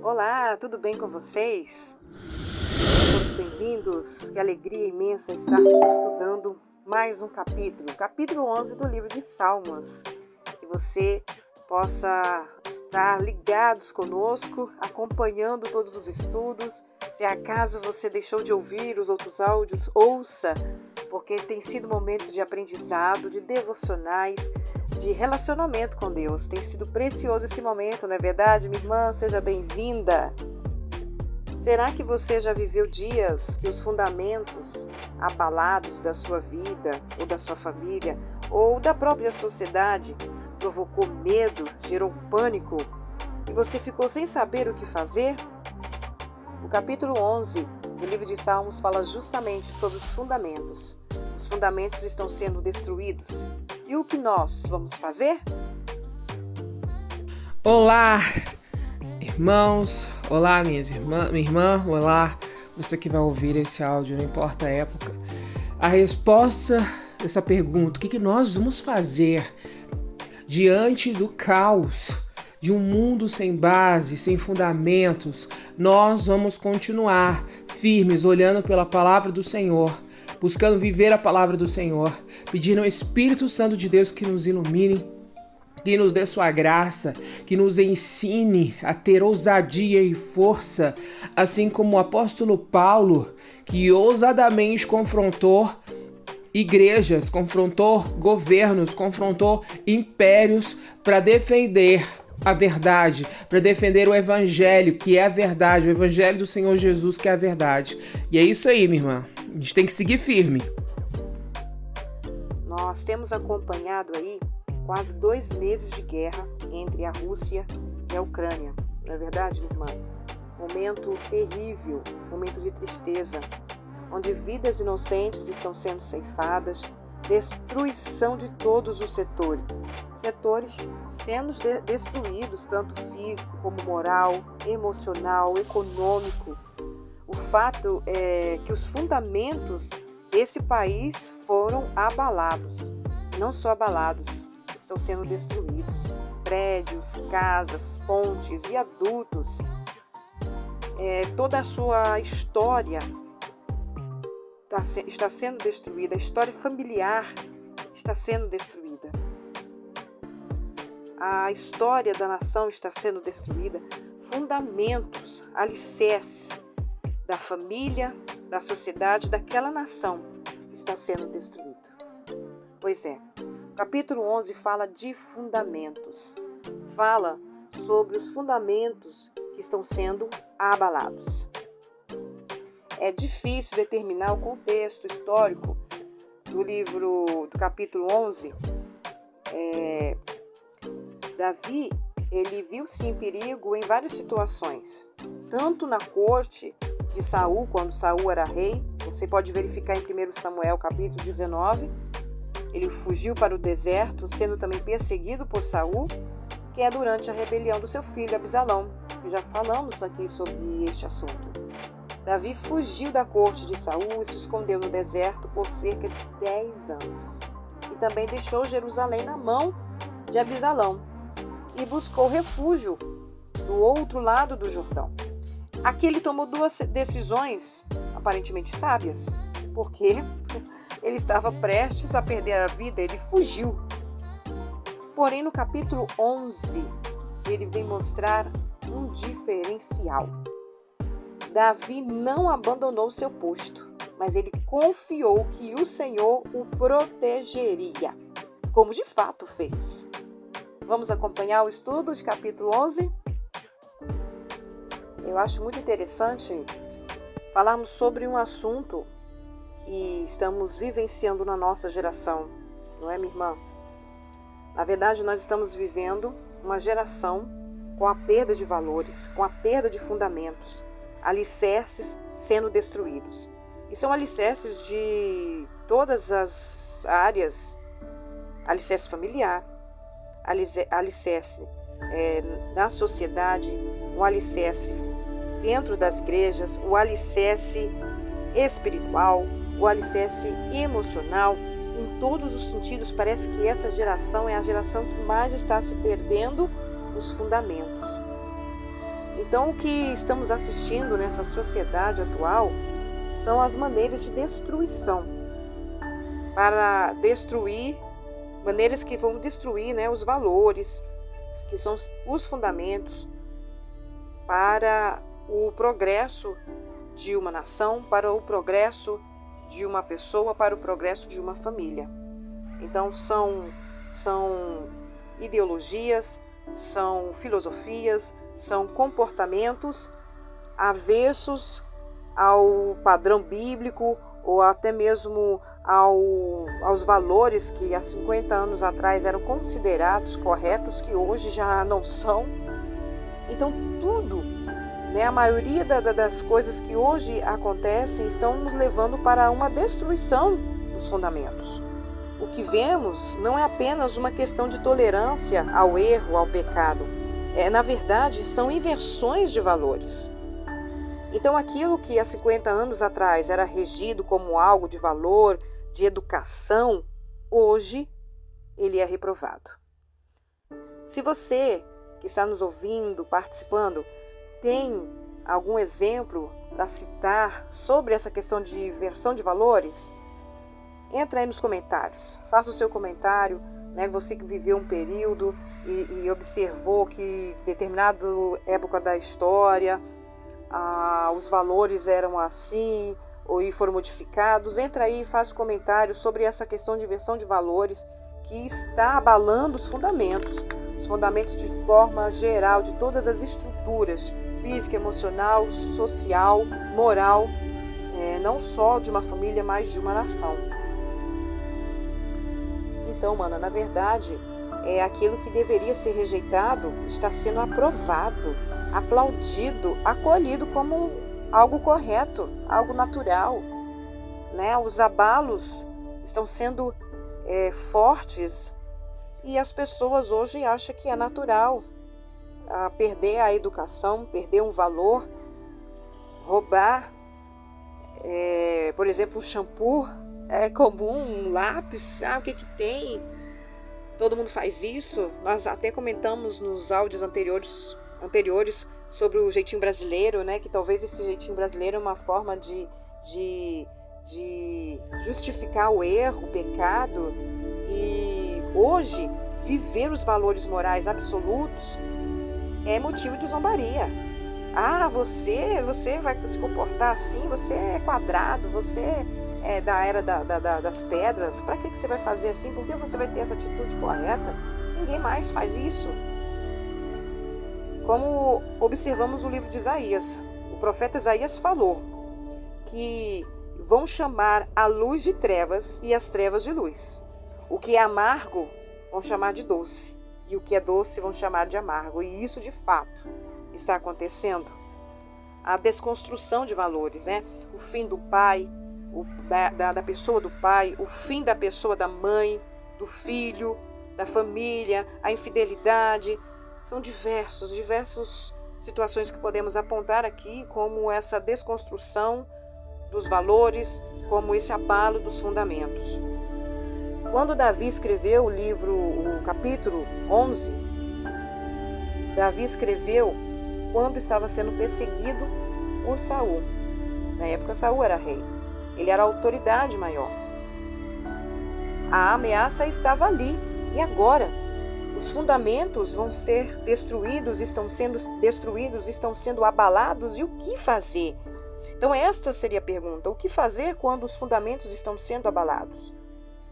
Olá, tudo bem com vocês? Sejam todos bem-vindos. Que alegria imensa estarmos estudando mais um capítulo 11 do livro de Salmos. Que você possa estar ligados conosco, acompanhando todos os estudos. Se acaso você deixou de ouvir os outros áudios, ouça, porque tem sido momentos de aprendizado, de devocionais, de relacionamento com Deus. Tem sido precioso esse momento, não é verdade, minha irmã? Seja bem-vinda! Será que você já viveu dias que os fundamentos abalados da sua vida, ou da sua família, ou da própria sociedade provocou medo, gerou pânico e você ficou sem saber o que fazer? O capítulo 11 do livro de Salmos fala justamente sobre os fundamentos. Os fundamentos estão sendo destruídos. E o que nós vamos fazer? Olá, irmãos, olá minha irmã, olá você que vai ouvir esse áudio, não importa a época. A resposta dessa pergunta, o que nós vamos fazer diante do caos de um mundo sem base, sem fundamentos? Nós vamos continuar firmes, olhando pela palavra do Senhor, buscando viver a palavra do Senhor, pedindo ao Espírito Santo de Deus que nos ilumine, que nos dê sua graça, que nos ensine a ter ousadia e força, assim como o apóstolo Paulo, que ousadamente confrontou igrejas, confrontou governos, confrontou impérios para defender a verdade, para defender o evangelho, que é a verdade, o evangelho do Senhor Jesus, que é a verdade. E é isso aí, minha irmã. A gente tem que seguir firme. Nós temos acompanhado aí quase 2 meses de guerra entre a Rússia e a Ucrânia. Não é verdade, minha irmã? Momento terrível, momento de tristeza, onde vidas inocentes estão sendo ceifadas, destruição de todos os setores sendo destruídos, tanto físico como moral, emocional, econômico. O fato é que os fundamentos desse país foram abalados. E não só abalados, estão sendo destruídos. Prédios, casas, pontes, viadutos, toda a sua história está sendo destruída. A história familiar está sendo destruída. A história da nação está sendo destruída. Fundamentos, alicerces da família, da sociedade, daquela nação está sendo destruído. Pois é, o capítulo 11 fala de fundamentos. Fala sobre os fundamentos que estão sendo abalados. É difícil determinar o contexto histórico do capítulo 11. Davi, ele viu-se em perigo em várias situações, tanto na corte de Saul, quando Saul era rei. Você pode verificar em 1 Samuel capítulo 19, ele fugiu para o deserto, sendo também perseguido por Saul, que é durante a rebelião do seu filho Absalão, que já falamos aqui sobre este assunto. Davi fugiu da corte de Saul e se escondeu no deserto por cerca de 10 anos. E também deixou Jerusalém na mão de Absalão e buscou refúgio do outro lado do Jordão. Aqui ele tomou 2 decisões aparentemente sábias, porque ele estava prestes a perder a vida, ele fugiu. Porém, no capítulo 11, ele vem mostrar um diferencial. Davi não abandonou seu posto, mas ele confiou que o Senhor o protegeria, como de fato fez. Vamos acompanhar o estudo de capítulo 11? Eu acho muito interessante falarmos sobre um assunto que estamos vivenciando na nossa geração, não é, minha irmã? Na verdade, nós estamos vivendo uma geração com a perda de valores, com a perda de fundamentos, alicerces sendo destruídos. E são alicerces de todas as áreas: alicerce familiar, alicerce na sociedade, o alicerce dentro das igrejas, o alicerce espiritual, o alicerce emocional. Em todos os sentidos, parece que essa geração é a geração que mais está se perdendo os fundamentos. Então, o que estamos assistindo nessa sociedade atual são as maneiras de destruição, para destruir, maneiras que vão destruir, né, os valores, que são os fundamentos para o progresso de uma nação, para o progresso de uma pessoa, para o progresso de uma família. Então, são ideologias, são filosofias, são comportamentos avessos ao padrão bíblico ou até mesmo aos valores que há 50 anos atrás eram considerados corretos, que hoje já não são. Então tudo, né, a maioria das coisas que hoje acontecem estão nos levando para uma destruição dos fundamentos. O que vemos não é apenas uma questão de tolerância ao erro, ao pecado. Na verdade, são inversões de valores. Então, aquilo que há 50 anos atrás era regido como algo de valor, de educação, hoje ele é reprovado. Se você que está nos ouvindo, participando, tem algum exemplo para citar sobre essa questão de inversão de valores, entra aí nos comentários, faça o seu comentário, né? Você que viveu um período e observou que em determinada época da história os valores eram assim ou foram modificados. Entra aí e faz um comentário sobre essa questão de inversão de valores que está abalando os fundamentos de forma geral de todas as estruturas, física, emocional, social, moral, não só de uma família, mas de uma nação. Então, na verdade, aquilo que deveria ser rejeitado está sendo aprovado, aplaudido, acolhido como algo correto, algo natural, né? Os abalos estão sendo fortes e as pessoas hoje acham que é natural perder a educação, perder um valor, roubar, por exemplo, um shampoo é comum, um lápis, o que tem? Todo mundo faz isso. Nós até comentamos nos áudios anteriores sobre o jeitinho brasileiro, né? Que talvez esse jeitinho brasileiro é uma forma de justificar o erro, o pecado. E hoje, viver os valores morais absolutos é motivo de zombaria. Você vai se comportar assim, você é quadrado, você é da era das pedras, para que você vai fazer assim? Por que você vai ter essa atitude correta? Ninguém mais faz isso. Como observamos no livro de Isaías, o profeta Isaías falou que vão chamar a luz de trevas e as trevas de luz. O que é amargo vão chamar de doce, e o que é doce vão chamar de amargo. E isso de fato está acontecendo. A desconstrução de valores, né? O fim do pai, da pessoa do pai, o fim da pessoa da mãe, do filho, da família, a infidelidade. São diversas situações que podemos apontar aqui como essa desconstrução dos valores, como esse abalo dos fundamentos. Quando Davi escreveu o capítulo 11, Davi escreveu quando estava sendo perseguido por Saul. Na época, Saul era rei. Ele era a autoridade maior. A ameaça estava ali. E agora? Os fundamentos vão ser destruídos, estão sendo abalados. E o que fazer? Então, esta seria a pergunta. O que fazer quando os fundamentos estão sendo abalados?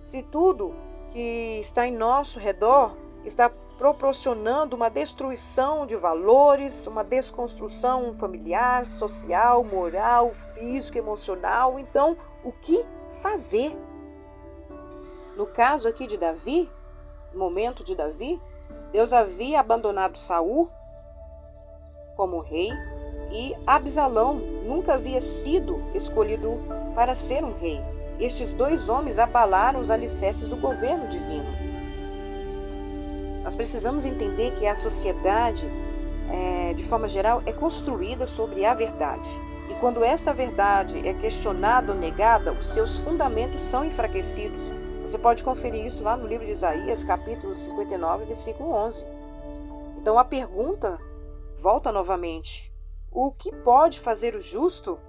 Se tudo que está em nosso redor está proporcionando uma destruição de valores, uma desconstrução familiar, social, moral, física, emocional. Então, o que fazer? No caso aqui de Davi, no momento de Davi, Deus havia abandonado Saul como rei e Absalão nunca havia sido escolhido para ser um rei. Estes dois homens abalaram os alicerces do governo divino. Nós precisamos entender que a sociedade, de forma geral, é construída sobre a verdade. E quando esta verdade é questionada ou negada, os seus fundamentos são enfraquecidos. Você pode conferir isso lá no livro de Isaías, capítulo 59, versículo 11. Então a pergunta volta novamente. O que pode fazer o justo?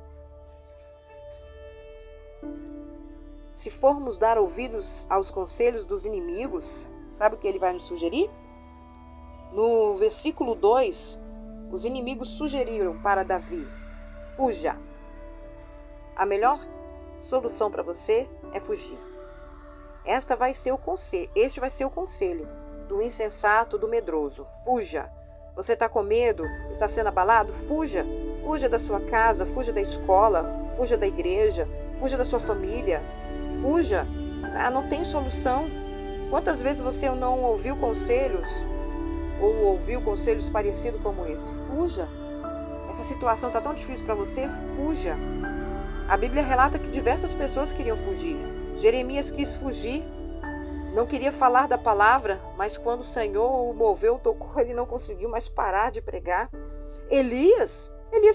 Se formos dar ouvidos aos conselhos dos inimigos, sabe o que ele vai nos sugerir? No versículo 2, os inimigos sugeriram para Davi: fuja. A melhor solução para você é fugir. Este vai ser o conselho do insensato, do medroso. Fuja. Você está com medo? Está sendo abalado? Fuja. Fuja da sua casa, fuja da escola, fuja da igreja, fuja da sua família. Fuja. Não tem solução. Quantas vezes você não ouviu conselhos ou ouviu conselhos parecidos como esse? Fuja. Essa situação está tão difícil para você? Fuja. A Bíblia relata que diversas pessoas queriam fugir. Jeremias quis fugir, não queria falar da palavra, mas quando o Senhor o moveu, tocou, ele não conseguiu mais parar de pregar. Elias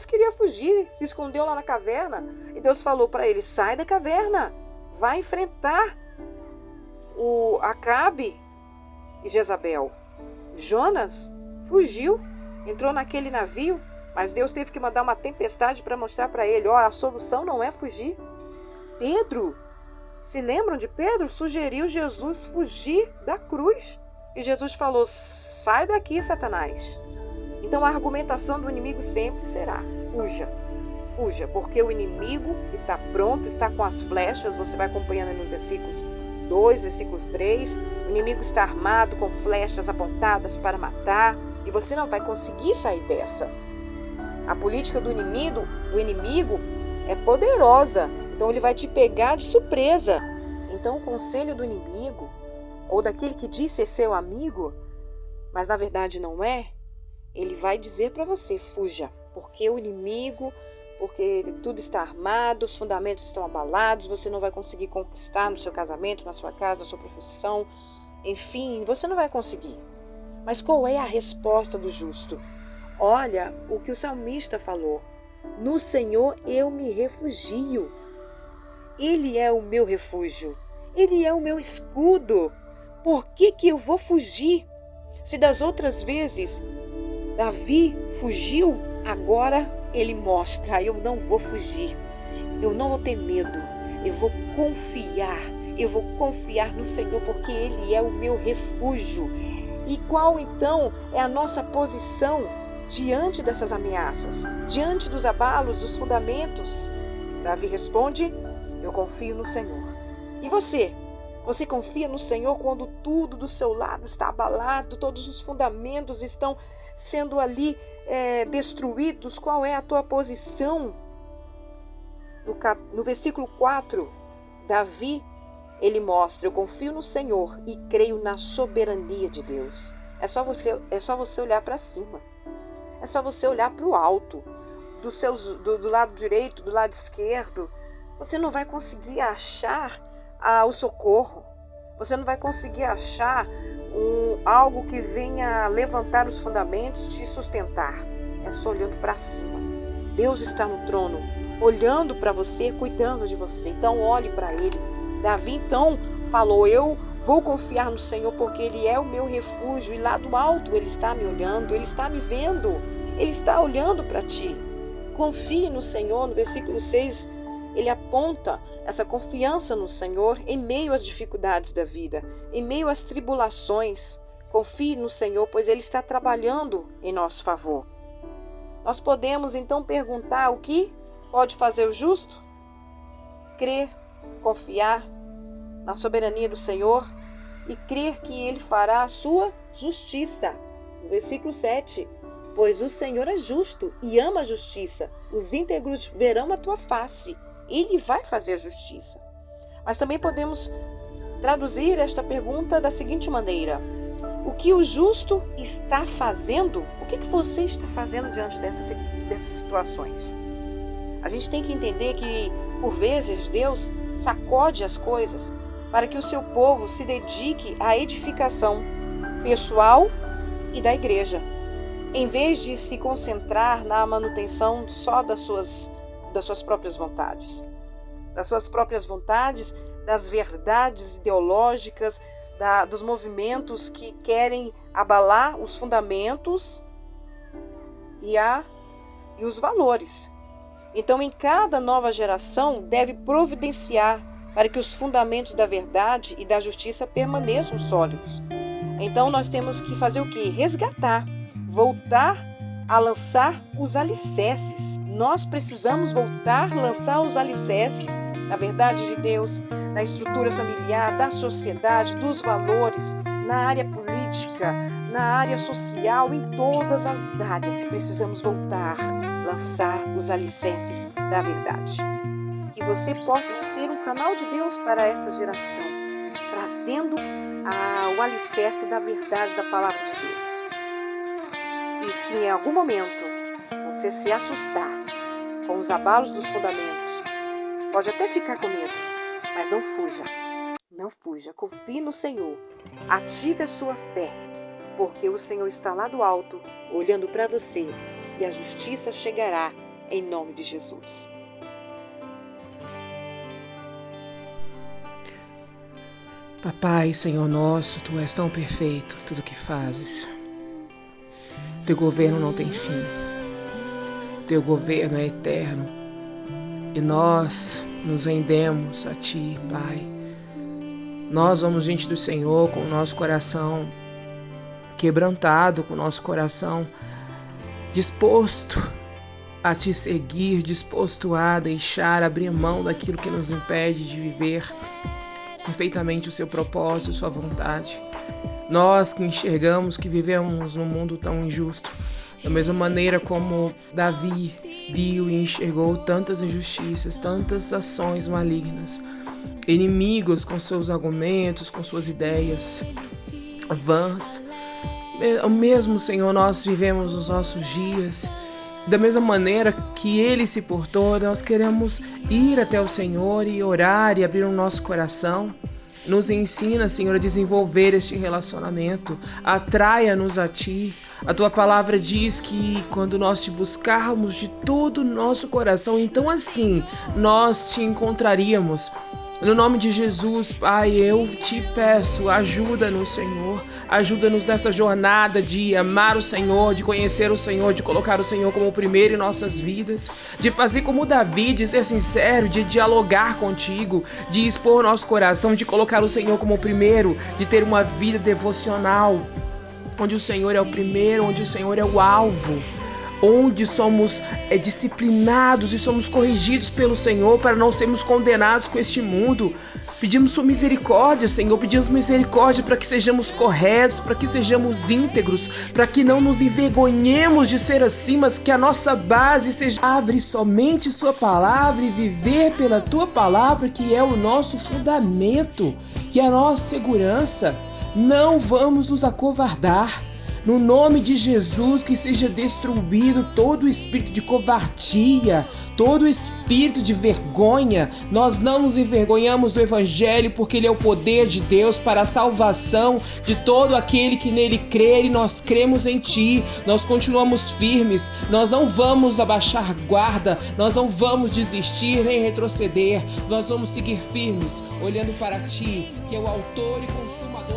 queria fugir, se escondeu lá na caverna e Deus falou para ele: sai da caverna, vai enfrentar o Acabe e Jezabel. Jonas fugiu, entrou naquele navio, mas Deus teve que mandar uma tempestade para mostrar para ele: a solução não é fugir. Pedro, se lembram de Pedro? Sugeriu Jesus fugir da cruz. E Jesus falou: sai daqui, Satanás. Então a argumentação do inimigo sempre será: fuja. Fuja, porque o inimigo está pronto, está com as flechas. Você vai acompanhando nos versículos 2, versículos 3. O inimigo está armado com flechas apontadas para matar. E você não vai conseguir sair dessa. A política do inimigo é poderosa. Então ele vai te pegar de surpresa. Então o conselho do inimigo, ou daquele que diz ser seu amigo, mas na verdade não é, ele vai dizer para você: fuja, porque o inimigo, porque tudo está armado, os fundamentos estão abalados, você não vai conseguir conquistar no seu casamento, na sua casa, na sua profissão, enfim, você não vai conseguir. Mas qual é a resposta do justo? Olha o que o salmista falou: no Senhor eu me refugio. Ele é o meu refúgio. Ele é o meu escudo. Por que eu vou fugir? Se das outras vezes Davi fugiu, agora ele mostra: eu não vou fugir. Eu não vou ter medo. Eu vou confiar. Eu vou confiar no Senhor, porque Ele é o meu refúgio. E qual então é a nossa posição diante dessas ameaças? Diante dos abalos, dos fundamentos? Davi responde: eu confio no Senhor. E você? Você confia no Senhor quando tudo do seu lado está abalado, todos os fundamentos estão sendo ali destruídos? Qual é a tua posição? No versículo 4, Davi, ele mostra: eu confio no Senhor e creio na soberania de Deus. É só você olhar para cima. É só você olhar para o alto, do lado direito, do lado esquerdo. Você não vai conseguir achar o socorro. Você não vai conseguir achar algo que venha levantar os fundamentos, te sustentar. É só olhando para cima. Deus está no trono, olhando para você, cuidando de você. Então olhe para Ele. Davi então falou: eu vou confiar no Senhor, porque Ele é o meu refúgio. E lá do alto Ele está me olhando, Ele está me vendo, Ele está olhando para ti. Confie no Senhor. No versículo 6, ele aponta essa confiança no Senhor em meio às dificuldades da vida, em meio às tribulações. Confie no Senhor, pois Ele está trabalhando em nosso favor. Nós podemos então perguntar: o que pode fazer o justo? Crer, confiar na soberania do Senhor e crer que Ele fará a sua justiça. No versículo 7, pois o Senhor é justo e ama a justiça. Os íntegros verão a tua face. Ele vai fazer a justiça. Mas também podemos traduzir esta pergunta da seguinte maneira: o que o justo está fazendo? O que você está fazendo diante dessas situações? A gente tem que entender que, por vezes, Deus sacode as coisas para que o seu povo se dedique à edificação pessoal e da igreja, em vez de se concentrar na manutenção só das suas próprias vontades. Das suas próprias vontades, das verdades ideológicas, dos movimentos que querem abalar os fundamentos e os valores. Então, em cada nova geração, deve providenciar para que os fundamentos da verdade e da justiça permaneçam sólidos. Então, nós temos que fazer o quê? Resgatar, voltar a lançar os alicerces. Nós precisamos voltar a lançar os alicerces da verdade de Deus, da estrutura familiar, da sociedade, dos valores, na área política, na área social, em todas as áreas. Precisamos voltar a lançar os alicerces da verdade. Que você possa ser um canal de Deus para esta geração, trazendo o alicerce da verdade da palavra de Deus. E se em algum momento você se assustar com os abalos dos fundamentos, pode até ficar com medo, mas não fuja. Não fuja, confie no Senhor, ative a sua fé, porque o Senhor está lá do alto, olhando para você, e a justiça chegará em nome de Jesus. Papai, Senhor nosso, Tu és tão perfeito, tudo que fazes. Teu governo não tem fim. Teu governo é eterno. E nós nos rendemos a Ti, Pai. Nós vamos diante do Senhor com o nosso coração quebrantado, com o nosso coração disposto a Te seguir, disposto a deixar, abrir mão daquilo que nos impede de viver perfeitamente o Seu propósito, Sua vontade. Nós que enxergamos que vivemos num mundo tão injusto, da mesma maneira como Davi viu e enxergou tantas injustiças, tantas ações malignas, inimigos com seus argumentos, com suas ideias vãs. O mesmo, Senhor, nós vivemos os nossos dias. Da mesma maneira que Ele se portou, nós queremos ir até o Senhor e orar e abrir o nosso coração. Nos ensina, Senhor, a desenvolver este relacionamento. Atraia-nos a Ti. A Tua palavra diz que quando nós Te buscarmos de todo o nosso coração, então assim nós Te encontraríamos. No nome de Jesus, Pai, eu Te peço, ajuda-nos, Senhor. Ajuda-nos nessa jornada de amar o Senhor, de conhecer o Senhor, de colocar o Senhor como o primeiro em nossas vidas, de fazer como Davi, de ser sincero, de dialogar contigo, de expor nosso coração, de colocar o Senhor como o primeiro, de ter uma vida devocional, onde o Senhor é o primeiro, onde o Senhor é o alvo, onde somos disciplinados e somos corrigidos pelo Senhor para não sermos condenados com este mundo. Pedimos sua misericórdia, Senhor, pedimos misericórdia para que sejamos corretos, para que sejamos íntegros, para que não nos envergonhemos de ser assim, mas que a nossa base seja abrir somente Sua palavra e viver pela Tua palavra, que é o nosso fundamento, que é a nossa segurança. Não vamos nos acovardar. No nome de Jesus, que seja destruído todo o espírito de covardia, todo o espírito de vergonha. Nós não nos envergonhamos do Evangelho, porque ele é o poder de Deus para a salvação de todo aquele que nele crer, e nós cremos em Ti. Nós continuamos firmes, nós não vamos abaixar guarda, nós não vamos desistir nem retroceder. Nós vamos seguir firmes, olhando para Ti, que é o autor e consumador